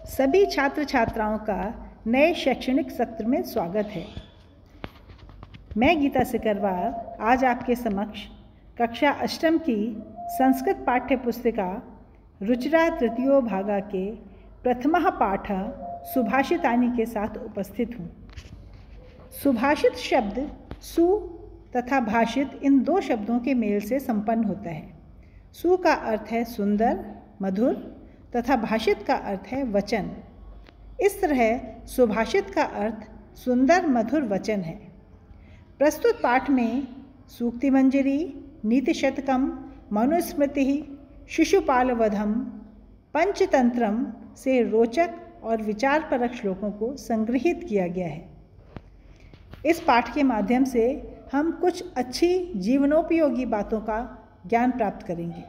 सभी छात्र छात्राओं का नए शैक्षणिक सत्र में स्वागत है। मैं गीता सिकरवार आज आपके समक्ष कक्षा अष्टम की संस्कृत पाठ्य पुस्तिका रुचिरा तृतीयो भागा के प्रथमः पाठ सुभाषितानि के साथ उपस्थित हूँ। सुभाषित शब्द सु तथा भाषित इन दो शब्दों के मेल से संपन्न होता है। सु का अर्थ है सुंदर, मधुर तथा भाषित का अर्थ है वचन। इस तरह सुभाषित का अर्थ सुंदर मधुर वचन है। प्रस्तुत पाठ में सूक्ति मंजरी, नीति शतकम, मनुस्मृति, शिशुपालवधम, पंचतंत्रम से रोचक और विचारपरक श्लोकों को संग्रहित किया गया है। इस पाठ के माध्यम से हम कुछ अच्छी जीवनोपयोगी बातों का ज्ञान प्राप्त करेंगे।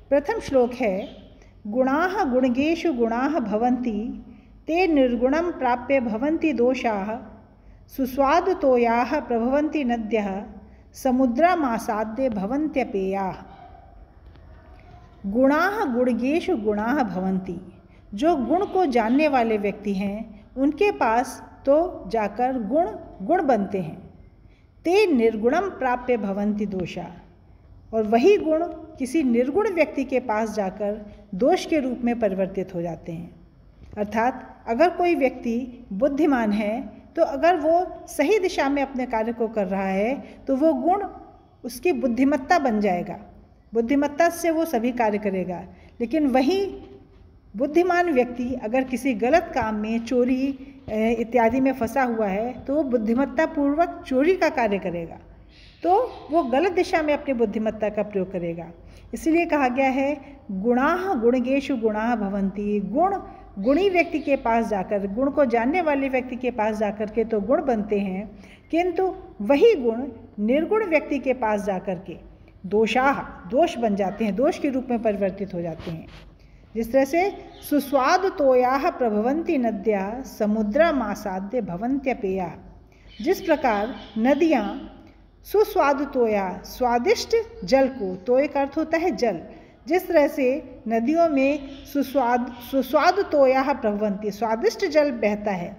प्रथम श्लोक है, गुणाः गुणगेषु गुणाः भवन्ति ते निर्गुणं प्राप्य भवन्ति दोषाः सुस्वादुतोयाः प्रभवन्ति नद्यः समुद्रमासाद्य भवन्त्यपेयाः। गुणाः गुणगेषु गुणाः भवन्ति, जो गुण को जानने वाले व्यक्ति हैं उनके पास तो जाकर गुण बनते हैं। ते निर्गुणम प्राप्य भवन्ति दोषा, और वही गुण किसी निर्गुण व्यक्ति के पास जाकर दोष के रूप में परिवर्तित हो जाते हैं। अर्थात अगर कोई व्यक्ति बुद्धिमान है तो अगर वो सही दिशा में अपने कार्य को कर रहा है तो वो गुण उसकी बुद्धिमत्ता बन जाएगा। बुद्धिमत्ता से वो सभी कार्य करेगा। लेकिन वही बुद्धिमान व्यक्ति अगर किसी गलत काम में, चोरी इत्यादि में फंसा हुआ है तो वो बुद्धिमत्ता पूर्वक चोरी का कार्य करेगा, तो वो गलत दिशा में अपनी बुद्धिमत्ता का प्रयोग करेगा। इसलिए कहा गया है गुणाः गुणगेषु गुणाः भवन्ति, गुण गुणी व्यक्ति के पास जाकर, गुण को जानने वाले व्यक्ति के पास जाकर के तो गुण बनते हैं, किंतु वही गुण निर्गुण व्यक्ति के पास जाकर के दोषाः, दोष बन जाते हैं, दोष के रूप में परिवर्तित हो जाते हैं। जिस तरह से सुस्वाद तोयाः प्रभवन्ति नद्याः समुद्रमासाद्य भवन्त्यपेयाः, जिस प्रकार नदियाँ सुस्वाद तोया, स्वादिष्ट जल को, तोय का अर्थ होता है जल, जिस तरह से नदियों में सुस्वाद तोया प्रभवन्ति, स्वादिष्ट जल बहता है,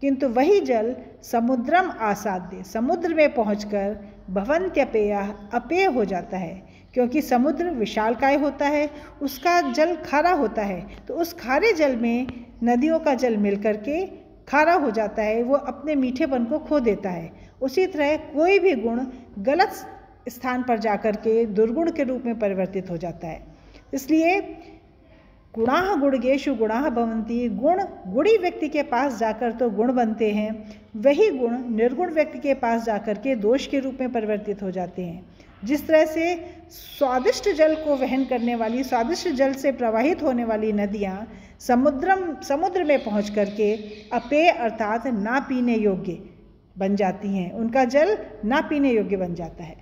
किंतु वही जल समुद्रम आसाद्य, समुद्र में पहुंचकर भवन्त्यपेया, अपेय हो जाता है। क्योंकि समुद्र विशालकाय होता है, उसका जल खारा होता है, तो उस खारे जल में नदियों का जल मिलकर के खारा हो जाता है, वो अपने मीठेपन को खो देता है। उसी तरह कोई भी गुण गलत स्थान पर जाकर के दुर्गुण के रूप में परिवर्तित हो जाता है। इसलिए गुणाः गुणगेषु गुणाः भवन्ति, गुण गुणी व्यक्ति के पास जाकर तो गुण बनते हैं, वही गुण निर्गुण व्यक्ति के पास जाकर के दोष के रूप में परिवर्तित हो जाते हैं। जिस तरह से स्वादिष्ट जल को वहन करने वाली, स्वादिष्ट जल से प्रवाहित होने वाली नदियाँ समुद्र में पहुँच करके अपेय अर्थात ना पीने योग्य बन जाती हैं, उनका जल ना पीने योग्य बन जाता है।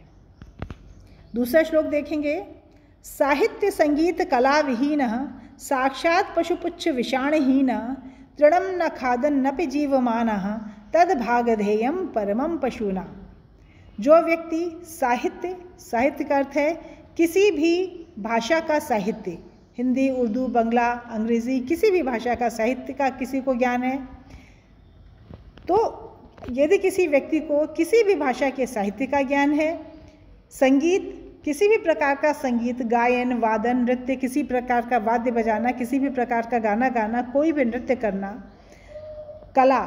दूसरा श्लोक देखेंगे, साहित्य संगीत कला विहीन साक्षात् पशुपुच्छ विषाणहीन तृणम न खादन नपि जीवमानः तद भागधेयम परमम पशूना। जो व्यक्ति साहित्य का अर्थ है किसी भी भाषा का साहित्य, हिंदी, उर्दू, बंगला, अंग्रेजी, किसी भी भाषा का साहित्य का किसी को ज्ञान है, तो यदि किसी व्यक्ति को किसी भी भाषा के साहित्य का ज्ञान है, संगीत, किसी भी प्रकार का संगीत, गायन, वादन, नृत्य, किसी प्रकार का वाद्य बजाना, किसी भी प्रकार का गाना गाना, कोई भी नृत्य करना, कला,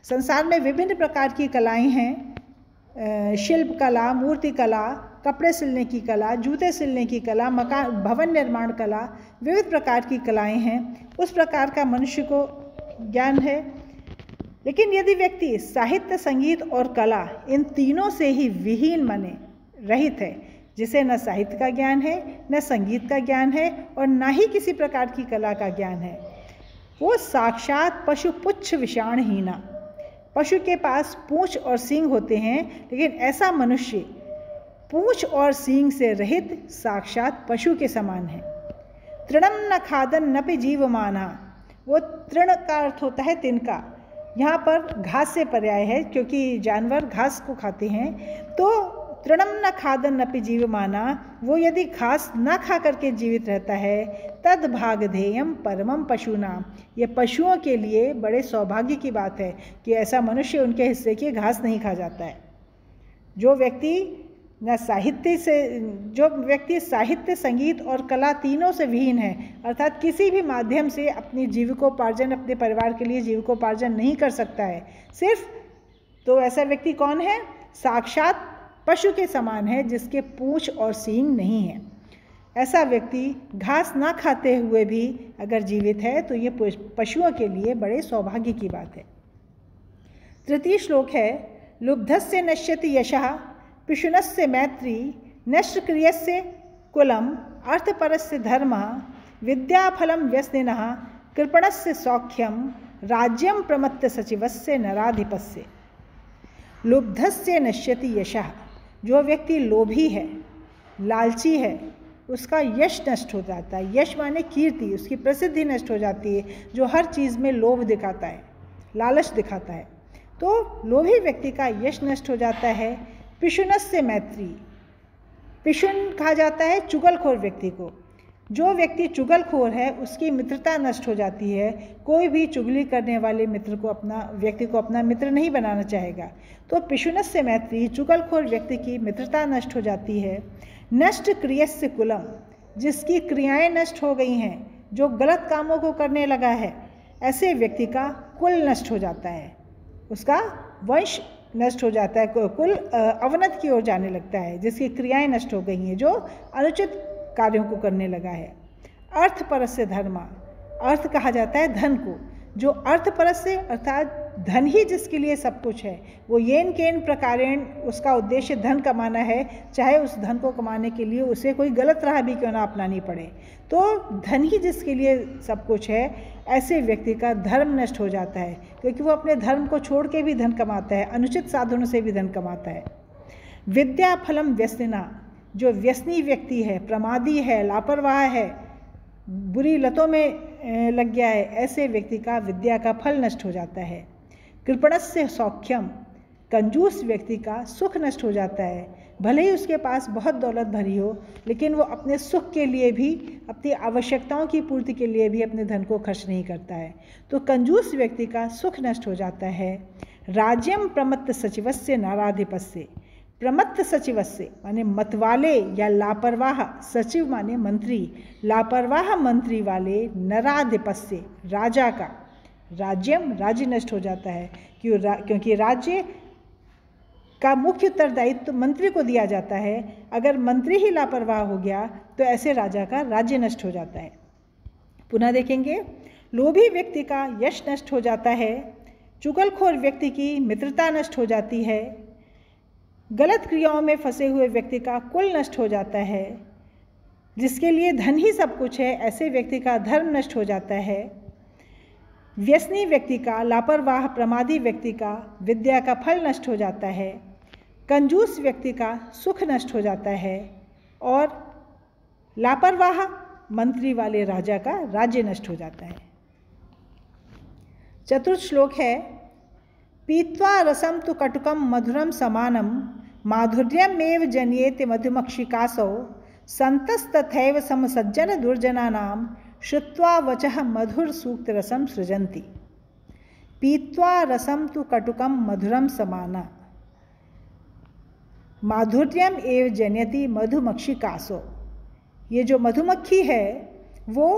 संसार में विभिन्न प्रकार की कलाएं हैं, शिल्प कला, मूर्ति कला, कपड़े सिलने की कला, जूते सिलने की कला, मकान भवन निर्माण कला, विविध प्रकार की कलाएं हैं, उस प्रकार का मनुष्य को ज्ञान है। लेकिन यदि व्यक्ति साहित्य, संगीत और कला इन तीनों से ही विहीन माने रहित है, जिसे न साहित्य का ज्ञान है, न संगीत का ज्ञान है और न ही किसी प्रकार की कला का ज्ञान है, वो साक्षात पशुपुच्छ विषाणहीना, पशु के पास पूंछ और सींग होते हैं, लेकिन ऐसा मनुष्य पूंछ और सींग से रहित साक्षात पशु के समान है। तृणम न खादन नपि जीवमाना, वो तृण का अर्थ होता है तिनका, यहाँ पर घास से पर्याय है क्योंकि जानवर घास को खाते हैं, तो तृणम न खादन अपि जीवमाना, वो यदि घास न खा करके जीवित रहता है, तद भागधेयम परमम पशुनाम, ये पशुओं के लिए बड़े सौभाग्य की बात है कि ऐसा मनुष्य उनके हिस्से की घास नहीं खा जाता है। जो व्यक्ति साहित्य, संगीत और कला तीनों से विहीन है, अर्थात किसी भी माध्यम से अपनी जीविकोपार्जन, अपने परिवार के लिए जीविकोपार्जन नहीं कर सकता है सिर्फ, तो ऐसा व्यक्ति कौन है? साक्षात पशु के समान है, जिसके पूंछ और सींग नहीं है। ऐसा व्यक्ति घास ना खाते हुए भी अगर जीवित है तो ये पशुओं के लिए बड़े सौभाग्य की बात है। तृतीय श्लोक है, लुब्धस्य नश्यति यशः पिशुनस्य मैत्री, नष्टक्रियस्य कुलम, अर्थपरस्य धर्मः, विद्याफलं व्यसनिनः, कृपणस्य सौख्यम, राज्यम प्रमत्त सचिवस्य नराधिपस्य। लुब्धस्य नश्यति यशः, जो व्यक्ति लोभी है, लालची है, उसका यश नष्ट हो जाता है। यश माने कीर्ति, उसकी प्रसिद्धि नष्ट हो जाती है। जो हर चीज़ में लोभ दिखाता है, लालच दिखाता है, तो लोभी व्यक्ति का यश नष्ट हो जाता है। पिशुनस्य मैत्री, पिशुन कहा जाता है चुगलखोर व्यक्ति को। जो व्यक्ति चुगलखोर है उसकी मित्रता नष्ट हो जाती है। कोई भी चुगली करने वाले व्यक्ति को अपना मित्र नहीं बनाना चाहेगा। तो पिशुनस्य मैत्री, चुगलखोर व्यक्ति की मित्रता नष्ट हो जाती है। नष्ट क्रियस्य कुलम, जिसकी क्रियाएं नष्ट हो गई हैं, जो गलत कामों को करने लगा है, ऐसे व्यक्ति का कुल नष्ट हो जाता है, उसका वंश नष्ट हो जाता है, कुल अवनत की ओर जाने लगता है, जिसकी क्रियाएं नष्ट हो गई हैं, जो अनुचित कार्यों को करने लगा है। अर्थपरस्य धर्मा, अर्थ कहा जाता है धन को। जो अर्थपरस्य अर्थात धन ही जिसके लिए सब कुछ है, वो येन केन प्रकारेण उसका उद्देश्य धन कमाना है, चाहे उस धन को कमाने के लिए उसे कोई गलत राह भी क्यों ना अपनानी पड़े। तो धन ही जिसके लिए सब कुछ है, ऐसे व्यक्ति का धर्म नष्ट हो जाता है, क्योंकि वो अपने धर्म को छोड़ के भी धन कमाता है, अनुचित साधनों से भी धन कमाता है। विद्या फलम व्यसनिना, जो व्यसनी व्यक्ति है, प्रमादी है, लापरवाह है, बुरी लतों में लग गया है, ऐसे व्यक्ति का विद्या का फल नष्ट हो जाता है। कृपणस्य सौख्यम, कंजूस व्यक्ति का सुख नष्ट हो जाता है। भले ही उसके पास बहुत दौलत भरी हो, लेकिन वो अपने सुख के लिए भी, अपनी आवश्यकताओं की पूर्ति के लिए भी अपने धन को खर्च नहीं करता है। तो कंजूस व्यक्ति का सुख नष्ट हो जाता है। राज्यम प्रमत्त सचिवस्य नाराधिपस्य, प्रमत्त सचिवस्य माने मतवाले या लापरवाह, सचिव माने मंत्री, लापरवाह मंत्री वाले नराधिपस्य राजा का, राज्यम राज्य नष्ट हो जाता है, क्योंकि राज्य का मुख्य उत्तरदायित्व मंत्री को दिया जाता है। अगर मंत्री ही लापरवाह हो गया तो ऐसे राजा का राज्य नष्ट हो जाता है। पुनः देखेंगे, लोभी व्यक्ति का यश नष्ट हो जाता है, चुगलखोर व्यक्ति की मित्रता नष्ट हो जाती है, गलत क्रियाओं में फंसे हुए व्यक्ति का कुल नष्ट हो जाता है, जिसके लिए धन ही सब कुछ है, ऐसे व्यक्ति का धर्म नष्ट हो जाता है। व्यसनी व्यक्ति का, लापरवाह प्रमादी व्यक्ति का विद्या का फल नष्ट हो जाता है। कंजूस व्यक्ति का सुख नष्ट हो जाता है, और लापरवाह मंत्री वाले राजा का राज्य नष्ट हो जाता है। चतुर्थ श्लोक है, पीत्वा रसम तु कटुकम मधुरम समानम, माधुर्यमेव जन्येते मधुमक्षिकासौ, संतस्तथैव समसज्जन दुर्जनानां, श्रुत्वा वचः मधुर सूक्त रसम सृजन्ति। पीत्वा रसम तु कटुकम मधुरम समाना, माधुर्यम एव जनयति मधुमक्षिकासो। ये जो मधुमक्खी है वो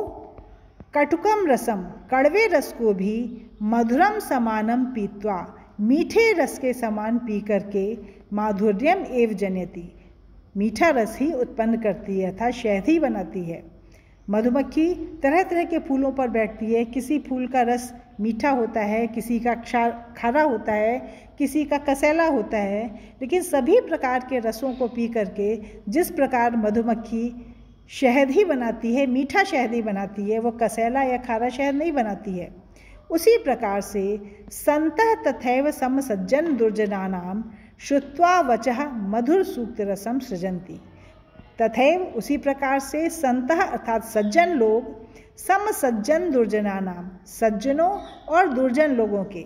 कटुकम रसम, कड़वे रस को भी, मधुरम समानम पीत्वा, मीठे रस के समान पी करके, माधुर्यम एव जनयति, मीठा रस ही उत्पन्न करती है, अर्थात शहद ही बनाती है। मधुमक्खी तरह तरह के फूलों पर बैठती है, किसी फूल का रस मीठा होता है, किसी का खारा होता है, किसी का कसैला होता है, लेकिन सभी प्रकार के रसों को पी करके जिस प्रकार मधुमक्खी शहद ही बनाती है, मीठा शहद ही बनाती है, वो कसैला या खारा शहद नहीं बनाती है, उसी प्रकार से संतः तथैव समसज्जन दुर्जनानाम श्रुत्वा वचः मधुर सूक्त रसम सृजन्ति। तथैव उसी प्रकार से संतः अर्थात सज्जन लोग, समसज्जन दुर्जनानाम, सज्जनों और दुर्जन लोगों के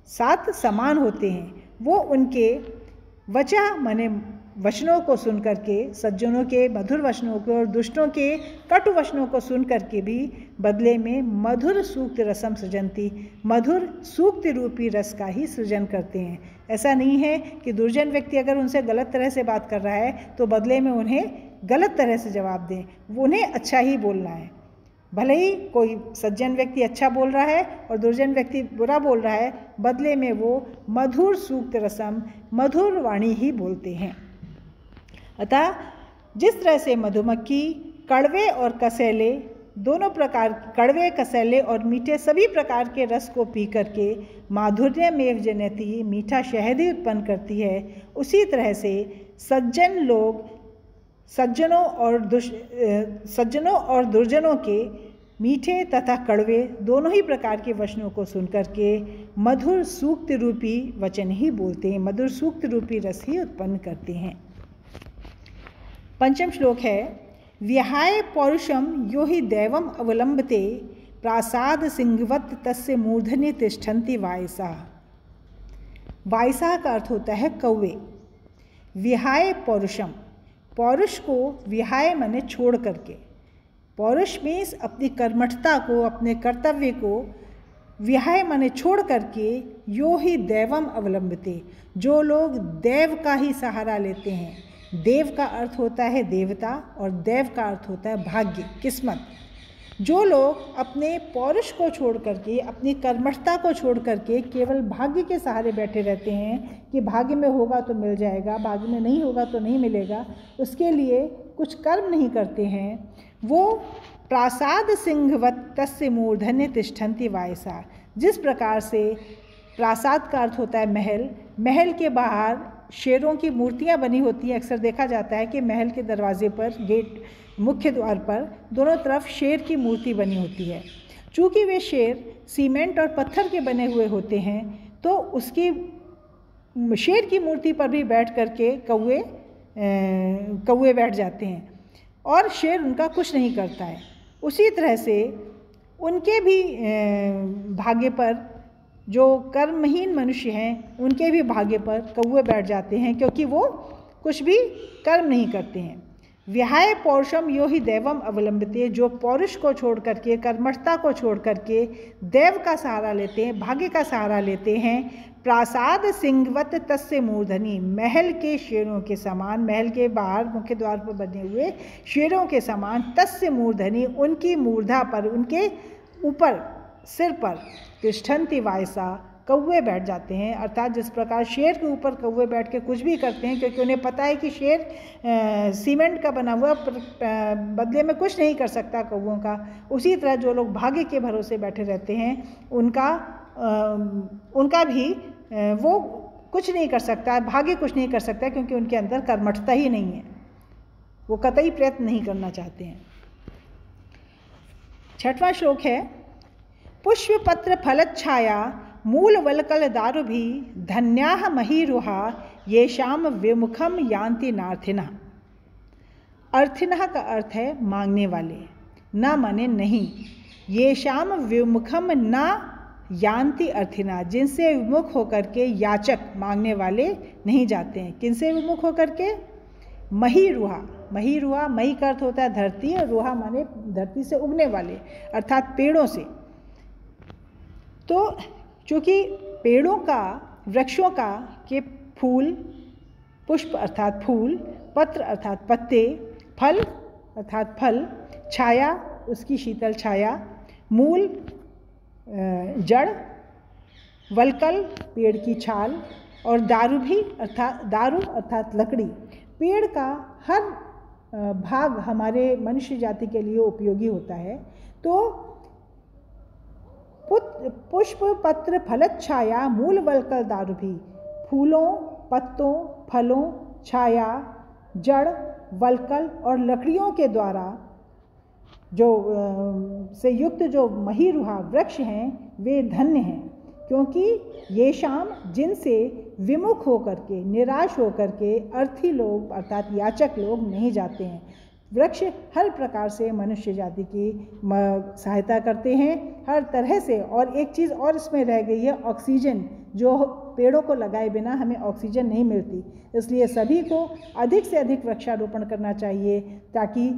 साथ समान होते हैं। वो उनके वचः माने वचनों को सुन करके, सज्जनों के मधुर वचनों को और दुष्टों के कटु वचनों को सुन करके भी बदले में मधुर सूक्त रसम सृजंती, मधुर सूक्त रूपी रस का ही सृजन करते हैं। ऐसा नहीं है कि दुर्जन व्यक्ति अगर उनसे गलत तरह से बात कर रहा है तो बदले में उन्हें गलत तरह से जवाब दें, वो उन्हें अच्छा ही बोलना है। भले ही कोई सज्जन व्यक्ति अच्छा बोल रहा है और दुर्जन व्यक्ति बुरा बोल रहा है, बदले में वो मधुर सूक्त रसम, मधुर वाणी ही बोलते हैं। अतः जिस तरह से मधुमक्खी कड़वे और कसैले दोनों प्रकार, कड़वे, कसैले और मीठे सभी प्रकार के रस को पी करके माधुर्य में जनयति, मीठा शहद ही उत्पन्न करती है, उसी तरह से सज्जन लोग सज्जनों और दुर्जनों के मीठे तथा कड़वे दोनों ही प्रकार के वचनों को सुनकर के मधुर सूक्त रूपी वचन ही बोलते हैं, मधुर सूक्त रूपी रस ही उत्पन्न करते हैं। पंचम श्लोक है, विहाय पौरुषम यो हि दैवम अवलंबते प्रासाद सिंहवत तस्य मूर्धनि तिष्ठन्ति वायसा। वायसा का अर्थ होता है कौवे। विहाय पौरुषम, पौरुष को विहाय माने छोड़ करके, पौरुष मीन्स अपनी कर्मठता को, अपने कर्तव्य को, विहाय माने छोड़ करके, यो ही दैवम अवलंबते, जो लोग देव का ही सहारा लेते हैं। देव का अर्थ होता है देवता और देव का अर्थ होता है भाग्य, किस्मत। जो लोग अपने पौरुष को छोड़ करके, अपनी कर्मठता को छोड़ करके केवल भाग्य के सहारे बैठे रहते हैं कि भाग्य में होगा तो मिल जाएगा, भाग्य में नहीं होगा तो नहीं मिलेगा, उसके लिए कुछ कर्म नहीं करते हैं, वो प्रासाद सिंहवत तस्य मूर्धन्य तिष्ठन्ति वायसा। जिस प्रकार से प्रासाद का अर्थ होता है महल, महल के बाहर शेरों की मूर्तियां बनी होती हैं। अक्सर देखा जाता है कि महल के दरवाजे पर, गेट, मुख्य द्वार पर दोनों तरफ शेर की मूर्ति बनी होती है। चूँकि वे शेर सीमेंट और पत्थर के बने हुए होते हैं तो उसकी शेर की मूर्ति पर भी बैठ करके कौवे बैठ जाते हैं और शेर उनका कुछ नहीं करता है। उसी तरह से उनके भी भाग्य पर, जो कर्महीन मनुष्य हैं उनके भी भाग्य पर कौवे बैठ जाते हैं, क्योंकि वो कुछ भी कर्म नहीं करते हैं। विहाय पौरुषम यो ही दैवम अवलंबते, जो पौरुष को छोड़ करके, कर्मठता को छोड़ करके देव का सहारा लेते हैं, भाग्य का सहारा लेते हैं। प्रासाद सिंहवत तस्य मूर्धनि, महल के शेरों के समान, महल के बाहर मुख्य द्वार पर बने हुए शेरों के समान, तस्य मूर्धनि, उनकी मूर्धा पर, उनके ऊपर, सिर पर, तिष्ठन्ति वायसा, कौवे बैठ जाते हैं। अर्थात जिस प्रकार शेर के ऊपर कौवे बैठ के कुछ भी करते हैं, क्योंकि उन्हें पता है कि शेर सीमेंट का बना हुआ, बदले में कुछ नहीं कर सकता कौवों का, उसी तरह जो लोग भाग्य के भरोसे बैठे रहते हैं उनका भी वो कुछ नहीं कर सकता, भाग्य कुछ नहीं कर सकता, क्योंकि उनके अंदर कर्मठता ही नहीं है, वो कतई प्रयत्न नहीं करना चाहते हैं। छठवां श्लोक है, पुष्प पत्र फलच्छाया मूल वलकल दारु भी धन्याः महीरुहा येषाम विमुखम यान्ति नार्थिनः। अर्थिनः का अर्थ है मांगने वाले, न माने नहीं। येषाम विमुखम न यान्ति अर्थिना, जिनसे विमुख होकर के याचक, मांगने वाले नहीं जाते हैं। किनसे विमुख होकर के? महीरुहा, महीरुहा, मही का अर्थ होता है धरती और रुहा माने धरती से उगने वाले, अर्थात पेड़ों से। तो चूँकि पेड़ों का, वृक्षों का के फूल, पुष्प अर्थात फूल, पत्र अर्थात पत्ते, फल अर्थात फल, छाया उसकी शीतल छाया, मूल जड़, वलकल पेड़ की छाल, और दारू भी अर्थात लकड़ी। पेड़ का हर भाग हमारे मनुष्य जाति के लिए उपयोगी होता है। तो पुष्प पत्र फलच्छाया मूल वलकल दारू भी, फूलों, पत्तों, फलों, छाया, जड़, वलकल और लकड़ियों के द्वारा जो से युक्त जो महीरुहा वृक्ष हैं वे धन्य हैं, क्योंकि ये शाम जिनसे विमुख होकर के, निराश होकर के अर्थी लोग अर्थात याचक लोग नहीं जाते हैं। वृक्ष हर प्रकार से मनुष्य जाति की सहायता करते हैं, हर तरह से। और एक चीज़ और इसमें रह गई है, ऑक्सीजन, जो पेड़ों को लगाए बिना हमें ऑक्सीजन नहीं मिलती। इसलिए सभी को अधिक से अधिक वृक्षारोपण करना चाहिए ताकि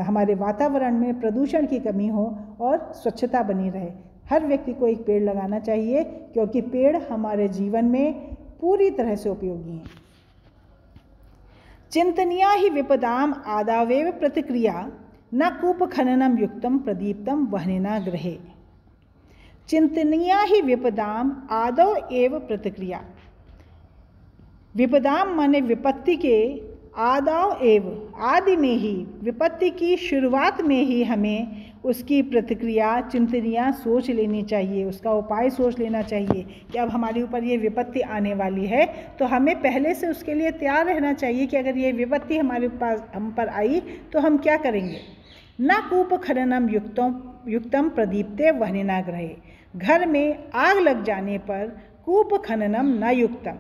हमारे वातावरण में प्रदूषण की कमी हो और स्वच्छता बनी रहे। हर व्यक्ति को एक पेड़ लगाना चाहिए क्योंकि पेड़ हमारे जीवन में पूरी तरह से उपयोगी हैं। चिंतनीया ही विपदाम आदावेव प्रतिक्रिया न कूप खननम युक्तम प्रदीप्तम वहनेना गृहे। चिंतनीया ही विपदाम आदौ एव प्रतिक्रिया। विपदाम माने विपत्ति के, आदौ एव आदि में ही, विपत्ति की शुरुआत में ही हमें उसकी प्रतिक्रिया चिंतनिया सोच लेनी चाहिए, उसका उपाय सोच लेना चाहिए कि अब हमारे ऊपर ये विपत्ति आने वाली है तो हमें पहले से उसके लिए तैयार रहना चाहिए कि अगर ये विपत्ति हमारे पास हम पर आई तो हम क्या करेंगे। न कूप खननम युक्तम प्रदीप्ते वहनेना गृहे। घर में आग लग जाने पर कूप खननम न युक्तम,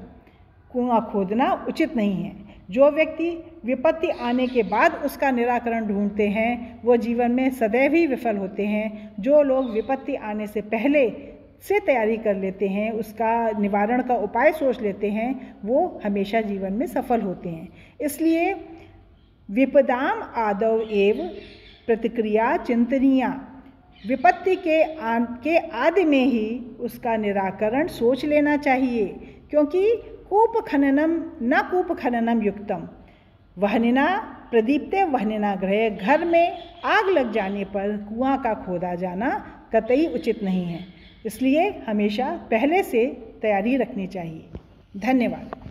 कुआं खोदना उचित नहीं है। जो व्यक्ति विपत्ति आने के बाद उसका निराकरण ढूंढते हैं वो जीवन में सदैव ही विफल होते हैं। जो लोग विपत्ति आने से पहले से तैयारी कर लेते हैं, उसका निवारण का उपाय सोच लेते हैं, वो हमेशा जीवन में सफल होते हैं। इसलिए विपदाम आदौ एव प्रतिक्रिया चिंतनीया, विपत्ति के आदि में ही उसका निराकरण सोच लेना चाहिए। क्योंकि कूप खननम युक्तम वहनेना प्रदीप्ते वहनेना गृहे। घर में आग लग जाने पर कुआं का खोदा जाना कतई उचित नहीं है। इसलिए हमेशा पहले से तैयारी रखनी चाहिए। धन्यवाद।